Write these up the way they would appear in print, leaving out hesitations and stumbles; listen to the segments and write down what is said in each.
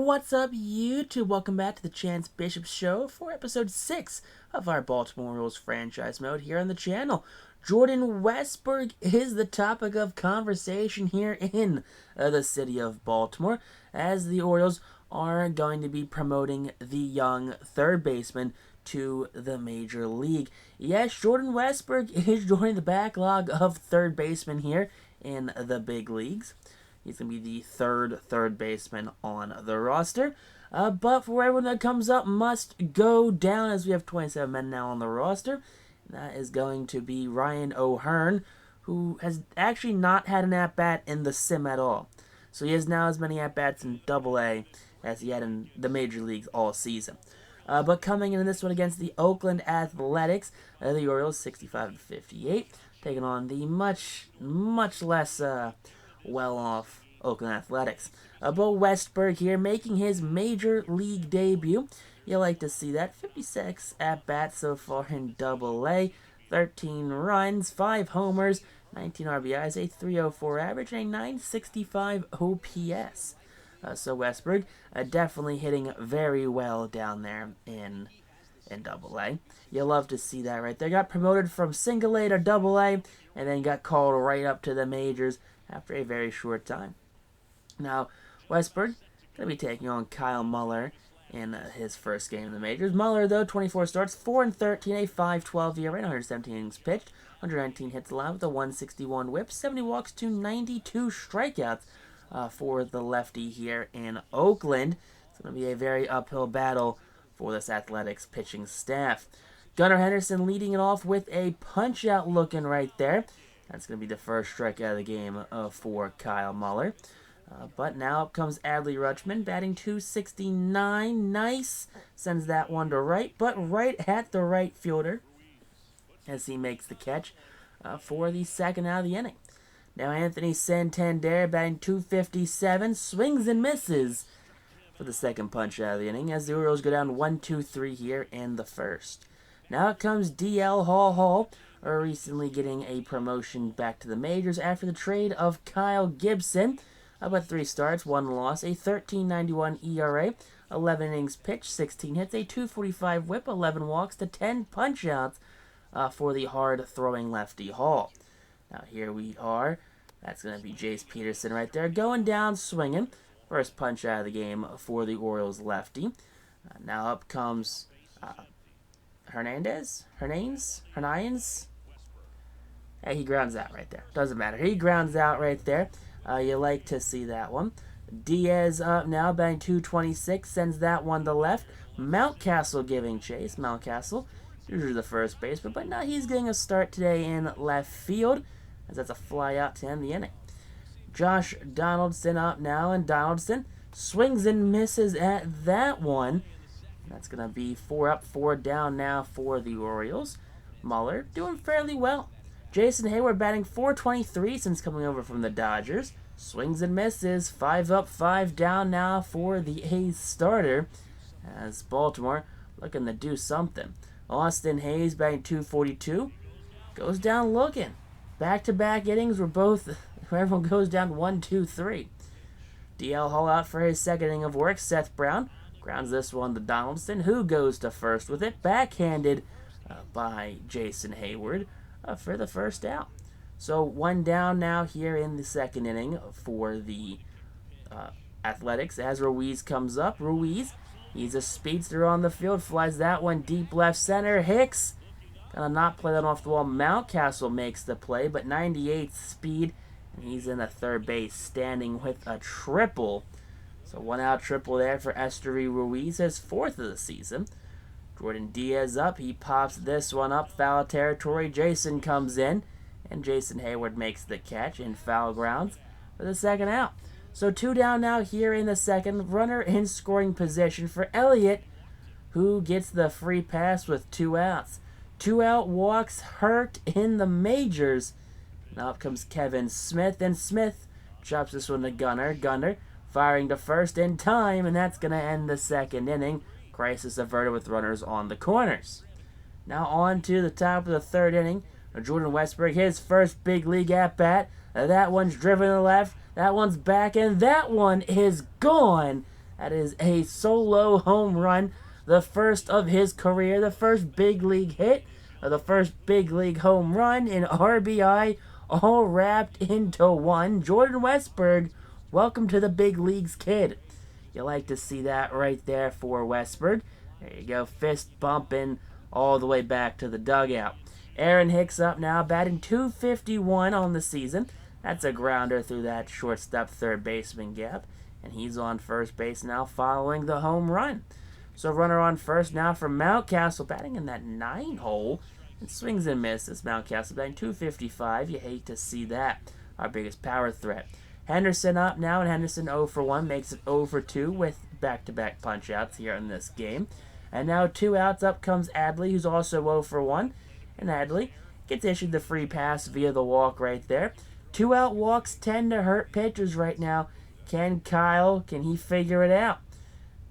What's up, YouTube? Welcome back to the Chance Bishop Show for episode 6 of our Baltimore Orioles franchise mode here on the channel. Jordan Westburg is the topic of conversation here in the city of Baltimore, as the Orioles are going to be promoting the young third baseman to the major league. Yes, Jordan Westburg is joining the backlog of third basemen here in the big leagues. He's going to be the third baseman on the roster. But for everyone that comes up must go down, as we have 27 men now on the roster. That is going to be Ryan O'Hearn, who has actually not had an at-bat in the sim at all. So he has now as many at-bats in Double-A as he had in the major leagues all season. But coming in this one against the Oakland Athletics, the Orioles 65-58, taking on the much less well-off Oakland Athletics. Bo Westburg here making his major league debut. You like to see that. 56 at-bats so far in Double-A, 13 runs, 5 homers, 19 RBIs, a 304 average, and a 965 OPS. So Westburg definitely hitting very well down there in Double-A. You love to see that right there. Got promoted from Single-A to Double-A, and then got called right up to the majors after a very short time. Now, Westburg going to be taking on Kyle Muller in his first game in the majors. Muller, though, 24 starts, 4-13, a 5.12 ERA, 117 innings pitched, 119 hits allowed with a 161 whip, 70 walks to 92 strikeouts for the lefty here in Oakland. It's going to be a very uphill battle for this Athletics pitching staff. Gunnar Henderson leading it off with a punch-out looking right there. That's going to be the first strikeout of the game for Kyle Muller. But now up comes Adley Rutschman, batting .269. Nice. Sends that one to right, but right at the right fielder as he makes the catch for the second out of the inning. Now Anthony Santander batting .257, swings and misses for the second punch out of the inning as the Orioles go down 1-2-3 here in the first. Now it comes D.L. Hall, recently getting a promotion back to the majors after the trade of Kyle Gibson. About 3 starts, 1 loss, a 13.91 ERA, 11 innings pitched, 16 hits, a 245 whip, 11 walks to 10 punch-outs for the hard-throwing lefty Hall. Now here we are. That's going to be Jace Peterson right there, going down swinging. First punch out of the game for the Orioles lefty. Now up comes Hernandez? Yeah, he grounds out right there. Doesn't matter. He grounds out right there. You like to see that one. Diaz up now, batting .226, sends that one to left. Mountcastle giving chase. Mountcastle, usually the first baseman, but now he's getting a start today in left field, as that's a fly out to end the inning. Josh Donaldson up now, and Donaldson swings and misses at that one. That's going to be 4 up, 4 down now for the Orioles. Muller doing fairly well. Jason Hayward batting .423 since coming over from the Dodgers. Swings and misses. 5 up, 5 down now for the A's starter, as Baltimore looking to do something. Austin Hayes batting .242. Goes down looking. Back-to-back innings where everyone goes down 1-2-3. DL Hall out for his second inning of work. Seth Brown grounds this one to Donaldson, who goes to first with it. Backhanded by Jason Hayward for the first out. So 1 down now here in the second inning for the Athletics as Ruiz comes up. Ruiz, he's a speedster on the field, flies that one deep left center. Hicks gonna not play that off the wall. Mountcastle makes the play, but 98 speed, and he's in the third base standing with a triple. So 1 out triple there for Esteury Ruiz, his 4th of the season. Jordan Diaz up. He pops this one up. Foul territory. Jason comes in, and Jason Hayward makes the catch in foul grounds for the second out. So 2 down now here in the second. Runner in scoring position for Elliott, who gets the free pass with 2 outs. 2 out walks hurt in the majors. Now up comes Kevin Smith, and Smith chops this one to Gunnar. Gunnar firing to first in time, and that's going to end the second inning. Crisis averted with runners on the corners. Now on to the top of the third inning. Jordan Westburg, his first big league at-bat. That one's driven to the left. That one's back, and that one is gone. That is a solo home run, the first of his career, the first big league hit, the first big league home run, and RBI, all wrapped into one. Jordan Westburg, welcome to the big leagues, kid. You like to see that right there for Westburg. There you go, fist bumping all the way back to the dugout. Aaron Hicks up now, batting .251 on the season. That's a grounder through that shortstop third baseman gap. And he's on first base now following the home run. So runner on first now for Mountcastle, batting in that 9 hole. And swings and misses. Mountcastle batting .255. You hate to see that. Our biggest power threat. Henderson up now, and Henderson 0 for 1 makes it 0 for 2 with back-to-back punch-outs here in this game. And now 2 outs, up comes Adley, who's also 0 for 1. And Adley gets issued the free pass via the walk right there. 2 out walks tend to hurt pitchers right now. Can he figure it out?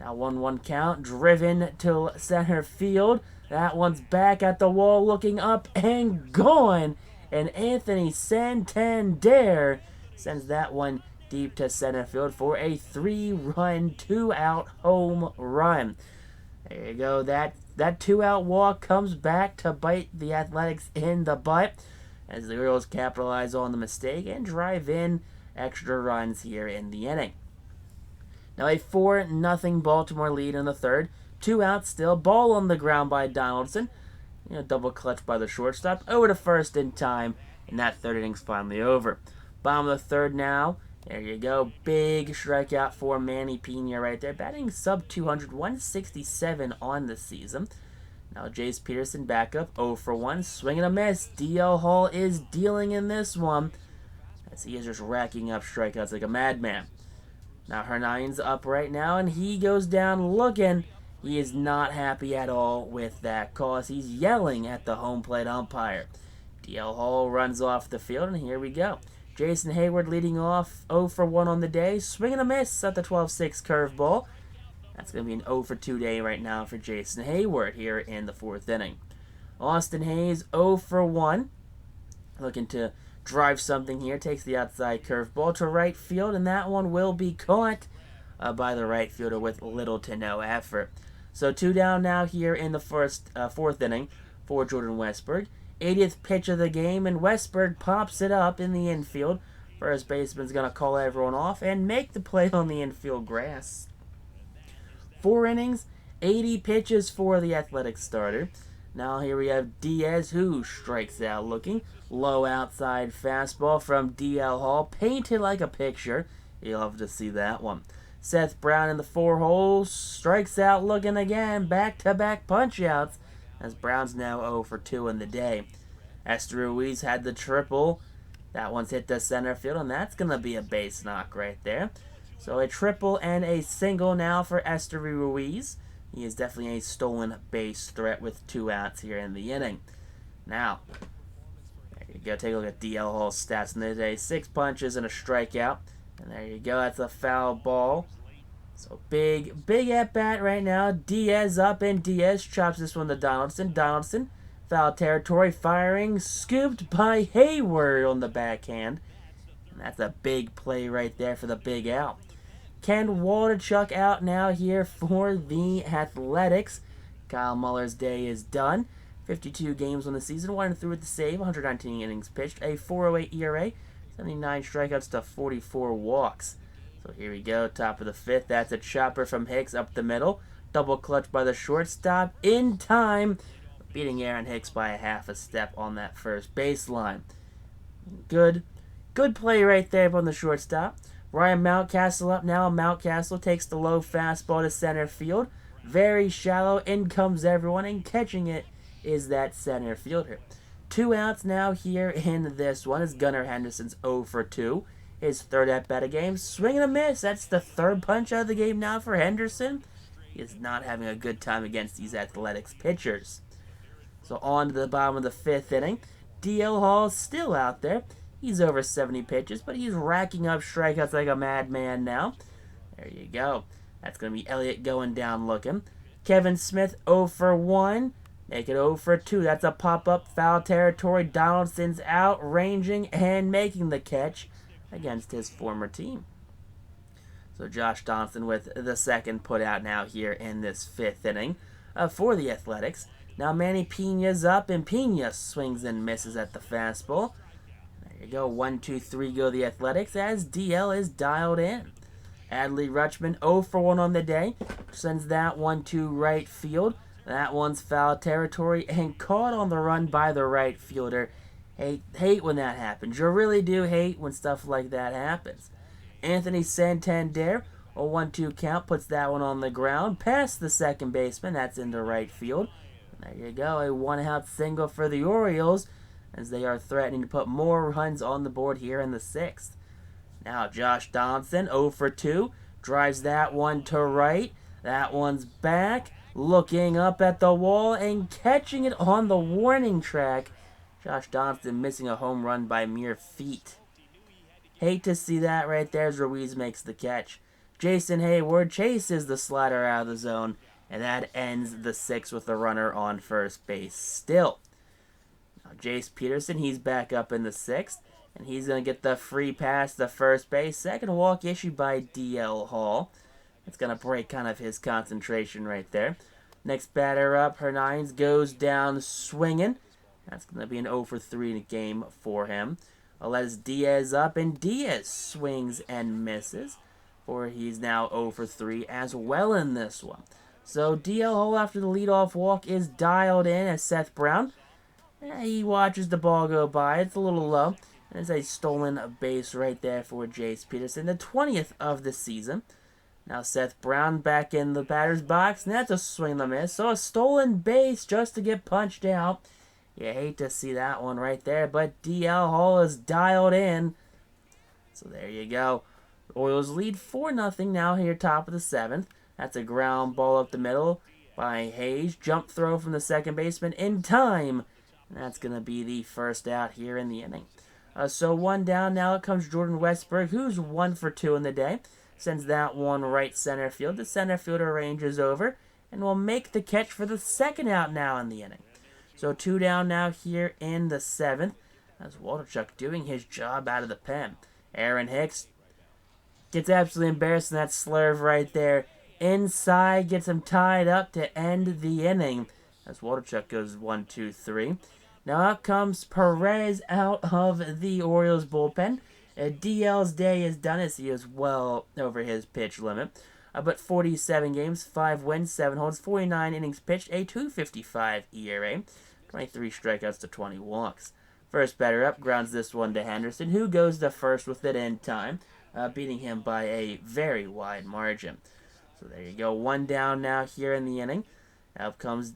Now 1-1 count, driven to center field. That one's back at the wall, looking up and gone. And Anthony Santander sends that one deep to center field for a 3-run, 2-out home run. There you go. That 2-out walk comes back to bite the Athletics in the butt as the Orioles capitalize on the mistake and drive in extra runs here in the inning. Now a 4-0 Baltimore lead in the third. 2 outs still. Ball on the ground by Donaldson. Double clutch by the shortstop. Over to first in time, and that third inning's finally over. Bottom of the third now. There you go. Big strikeout for Manny Pena right there. Batting sub 200, 167 on the season. Now Jace Peterson back up, 0 for 1. Swing and a miss. DL Hall is dealing in this one, as he is just racking up strikeouts like a madman. Now Hernaine's up right now, and he goes down looking. He is not happy at all with that call, as he's yelling at the home plate umpire. DL Hall runs off the field, and here we go. Jason Hayward leading off, 0 for 1 on the day. Swing and a miss at the 12-6 curveball. That's going to be an 0 for 2 day right now for Jason Hayward here in the 4th inning. Austin Hayes, 0 for 1. Looking to drive something here. Takes the outside curveball to right field, and that one will be caught by the right fielder with little to no effort. So 2 down now here in the 4th inning for Jordan Westburg. 80th pitch of the game, and Westburg pops it up in the infield. First baseman's going to call everyone off and make the play on the infield grass. 4 innings, 80 pitches for the Athletics starter. Now here we have Diaz, who strikes out looking. Low outside fastball from DL Hall, painted like a picture. You'll have to see that one. Seth Brown in the 4 hole, strikes out looking again. Back-to-back punch-outs, as Brown's now 0 for 2 in the day. Esther Ruiz had the triple. That one's hit the center field, and that's going to be a base knock right there. So a triple and a single now for Esther Ruiz. He is definitely a stolen base threat with 2 outs here in the inning. Now, there you go. Take a look at DL Hall's stats in the day. 6 punches and a strikeout. And there you go. That's a foul ball. So big at-bat right now. Diaz up, and Diaz chops this one to Donaldson. Donaldson, foul territory, firing, scooped by Hayward on the backhand. And that's a big play right there for the big out. Ken Waldichuk out now here for the Athletics. Kyle Muller's day is done. 52 games on the season, 1 through with the save, 119 innings pitched, a 4.08 ERA, 79 strikeouts to 44 walks. So here we go, top of the 5th. That's a chopper from Hicks up the middle. Double clutch by the shortstop in time, beating Aaron Hicks by a half a step on that first baseline. Good play right there on the shortstop. Ryan Mountcastle up now. Mountcastle takes the low fastball to center field. Very shallow. In comes everyone, and catching it is that center fielder. 2 outs now here in this one as Gunnar Henderson's 0 for 2. His 3rd at-bat of game. Swing and a miss. That's the 3rd punch out of the game now for Henderson. He is not having a good time against these Athletics pitchers. So on to the bottom of the 5th inning. DL Hall still out there. He's over 70 pitches, but he's racking up strikeouts like a madman now. There you go. That's going to be Elliott going down looking. Kevin Smith 0 for 1. Make it 0 for 2. That's a pop-up foul territory. Donaldson's out, ranging and making the catch against his former team. So Josh Donaldson with the second put out now here in this 5th inning for the Athletics. Now Manny Piña's up, and Piña swings and misses at the fastball. There you go, 1-2-3 go the Athletics as DL is dialed in. Adley Rutschman 0 for 1 on the day, sends that one to right field. That one's foul territory and caught on the run by the right fielder. Hate when that happens. You really do hate when stuff like that happens. Anthony Santander, a 1-2 count, puts that one on the ground, past the second baseman. That's into right field. And there you go, a 1-out single for the Orioles, as they are threatening to put more runs on the board here in the 6th. Now Josh Donaldson, 0 for 2, drives that one to right. That one's back, looking up at the wall and catching it on the warning track. Josh Donaldson missing a home run by mere feet. Hate to see that right there as Ruiz makes the catch. Jason Hayward chases the slider out of the zone, and that ends the 6th with a runner on first base still. Now Jace Peterson, he's back up in the 6th, and he's going to get the free pass to first base. Second walk issued by DL Hall. It's going to break kind of his concentration right there. Next batter up, Hernandez goes down swinging. That's going to be an 0 for 3 in the game for him. Let's Diaz up, and Diaz swings and misses, for he's now 0 for 3 as well in this one. So DL Hall after the leadoff walk is dialed in as Seth Brown. He watches the ball go by. It's a little low. And it's a stolen base right there for Jace Peterson, the 20th of the season. Now Seth Brown back in the batter's box, and that's a swing and a miss. So a stolen base just to get punched out. You hate to see that one right there, but DL Hall is dialed in. So there you go. The Orioles lead 4-0 now here top of the 7th. That's a ground ball up the middle by Hayes. Jump throw from the second baseman in time. And that's going to be the first out here in the inning. So one down now. It comes Jordan Westburg, who's 1 for 2 in the day. Sends that one right center field. The center fielder ranges over and will make the catch for the second out now in the inning. So 2 down now here in the 7th. That's Walterchuk doing his job out of the pen. Aaron Hicks gets absolutely embarrassed in that slurve right there. Inside, gets him tied up to end the inning. As Walterchuk goes 1-2-3. Now up comes Perez out of the Orioles bullpen. DL's day is done as he is well over his pitch limit. But 47 games, 5 wins, 7 holds, 49 innings pitched, a 2.55 ERA, 23 strikeouts to 20 walks. First batter up grounds this one to Henderson, who goes to first with it in time, beating him by a very wide margin. So there you go, 1 down now here in the inning. Up comes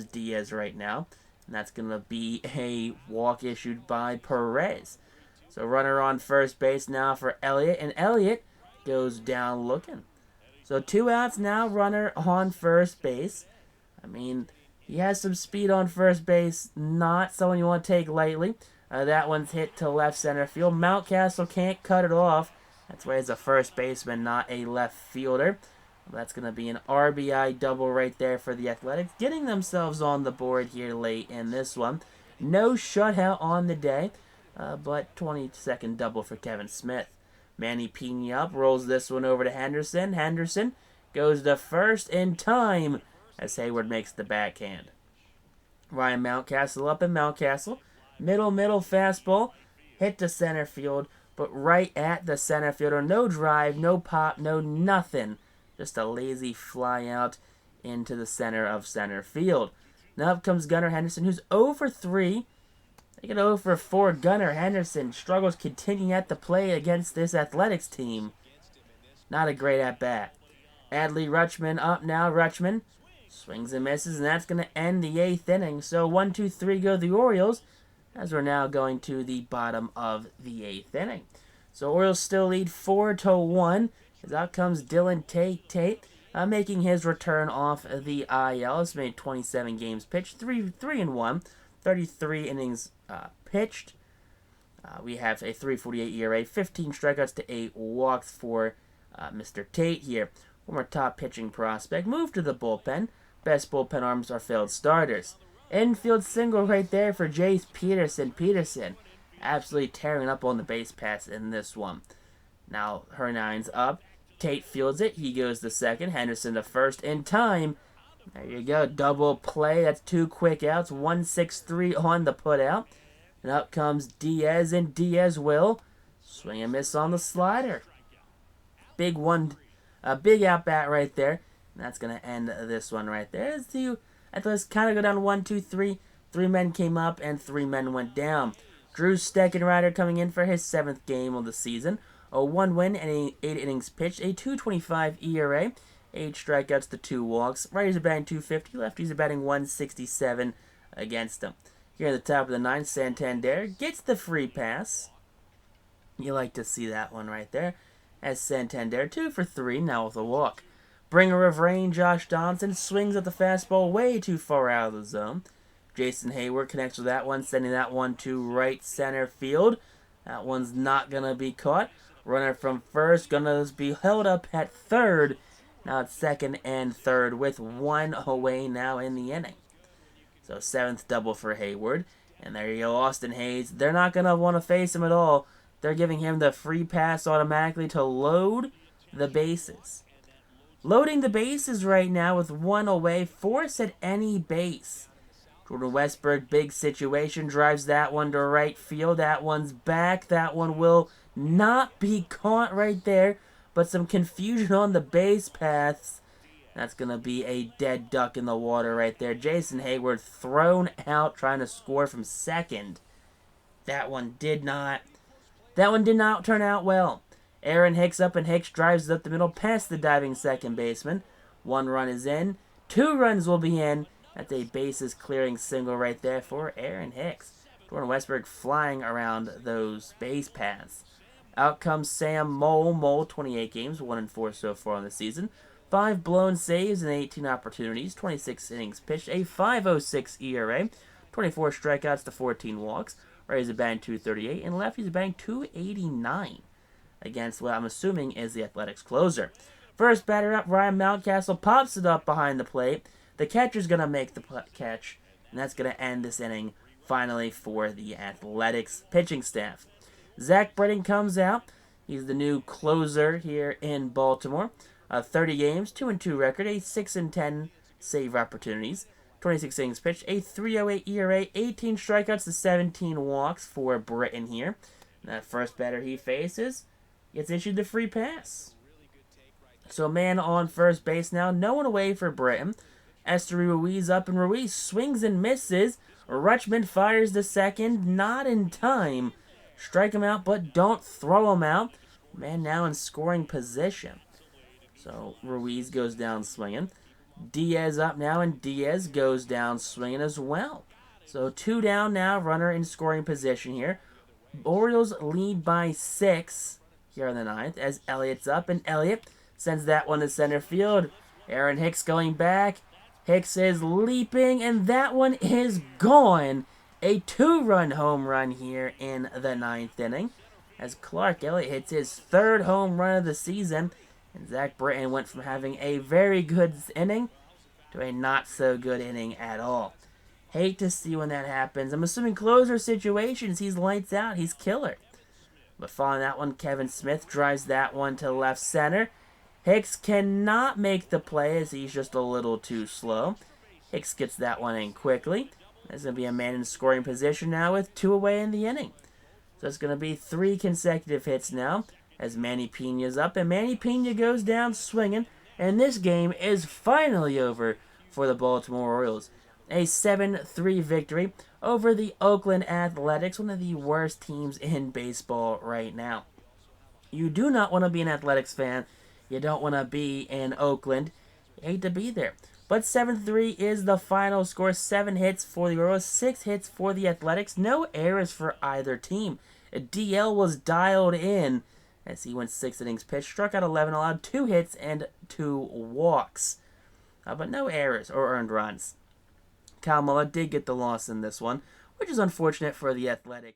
Diaz right now, and that's going to be a walk issued by Perez. So runner on first base now for Elliott, and Elliott goes down looking. So 2 outs now, runner on first base. I mean, he has some speed on first base, not someone you want to take lightly. That one's hit to left center field. Mountcastle can't cut it off. That's why he's a first baseman, not a left fielder. That's going to be an RBI double right there for the Athletics, getting themselves on the board here late in this one. No shutout on the day, but 20-second double for Kevin Smith. Manny Piña up, rolls this one over to Henderson. Henderson goes to first in time as Hayward makes the backhand. Ryan Mountcastle up, and Mountcastle, middle fastball, hit to center field, but right at the center fielder. No drive, no pop, no nothing. Just a lazy fly out into the center of center field. Now up comes Gunnar Henderson, who's 0 for 3. They get 0 for 4. Gunnar Henderson struggles continuing at the plate against this Athletics team. Not a great at-bat. Adley Rutschman up now. Rutschman swings and misses, and that's going to end the 8th inning. So 1-2-3 go the Orioles, as we're now going to the bottom of the 8th inning. So Orioles still lead 4-1. As out comes Dylan Tate, making his return off the IL. He's made 27 games pitched, 3-1, 33 innings pitched. We have a 3.48 ERA, 15 strikeouts to 8 walks for Mr. Tate here. Former top pitching prospect. Moved to the bullpen. Best bullpen arms are failed starters. Infield single right there for Jace Peterson. Peterson absolutely tearing up on the base pass in this one. Now Hernine's up. Tate fields it. He goes to second. Henderson to first in time. There you go. Double play. That's 2 quick outs. 1-6-3 on the putout. And up comes Diaz, and Diaz will swing and miss on the slider. Big out bat right there. And that's going to end this one right there. As the Athletics kind of go down 1-2-3. 3 men came up and 3 men went down. Drew Steckenrider coming in for his 7th game of the season. A 1 win and 8 innings pitched. A 2.25 ERA. 8 strikeouts to 2 walks. Righties are batting .250. Lefties are batting .167 against him. Here at the top of the 9th, Santander gets the free pass. You like to see that one right there. As Santander 2 for 3, now with a walk. Bringer of rain, Josh Donaldson swings at the fastball way too far out of the zone. Jason Hayward connects with that one, sending that one to right center field. That one's not going to be caught. Runner from first going to be held up at third. Now it's second and third with 1 away now in the inning. So 7th double for Hayward. And there you go, Austin Hayes. They're not going to want to face him at all. They're giving him the free pass automatically to load the bases. Loading the bases right now with 1 away. Force at any base. Jordan Westburg, big situation. Drives that one to right field. That one's back. That one will not be caught right there. But some confusion on the base paths. That's going to be a dead duck in the water right there. Jason Hayward thrown out trying to score from second. That one did not turn out well. Aaron Hicks up, and Hicks drives up the middle past the diving second baseman. 1 run is in. 2 runs will be in. That's a bases clearing single right there for Aaron Hicks. Jordan Westburg flying around those base paths. Out comes Sam Mole. Mole, 28 games, 1-4 so far on the season. 5 blown saves and 18 opportunities, 26 innings pitched, a 5.06 ERA, 24 strikeouts to 14 walks. Righties are batting .238, and lefties are batting .289 against what I'm assuming is the Athletics closer. First batter up, Ryan Mountcastle pops it up behind the plate. The catcher's going to make the catch, and that's going to end this inning finally for the Athletics pitching staff. Zach Britton comes out. He's the new closer here in Baltimore. 30 games, 2-2 record, a 6-10 save opportunities, 26 innings pitched, a 3.08 ERA, 18 strikeouts to 17 walks for Britton here. That first batter he faces gets issued the free pass. So man on first base now, no one away for Britton. Esther Ruiz up, and Ruiz swings and misses. Rutschman fires the second, not in time. Strike him out, but don't throw him out. Man now in scoring position. So Ruiz goes down swinging. Diaz up now, and Diaz goes down swinging as well. So 2 down now, runner in scoring position here. Orioles lead by 6 here in the 9th as Elliott's up, and Elliott sends that one to center field. Aaron Hicks going back. Hicks is leaping, and that one is gone. A 2-run home run here in the 9th inning as Clark Elliott hits his 3rd home run of the season. And Zach Britton went from having a very good inning to a not-so-good inning at all. Hate to see when that happens. I'm assuming closer situations, he's lights out, he's killer. But following that one, Kevin Smith drives that one to left center. Hicks cannot make the play as he's just a little too slow. Hicks gets that one in quickly. There's going to be a man in scoring position now with 2 away in the inning. So it's going to be 3 consecutive hits now as Manny Piña's up, and Manny Piña goes down swinging, and this game is finally over for the Baltimore Orioles. A 7-3 victory over the Oakland Athletics, one of the worst teams in baseball right now. You do not want to be an Athletics fan. You don't want to be in Oakland. You hate to be there. But 7-3 is the final score. 7 hits for the Orioles, 6 hits for the Athletics. No errors for either team. DL was dialed in as he went 6 innings pitched, struck out 11, allowed 2 hits and 2 walks. But no errors or earned runs. Kyle Muller did get the loss in this one, which is unfortunate for the Athletics.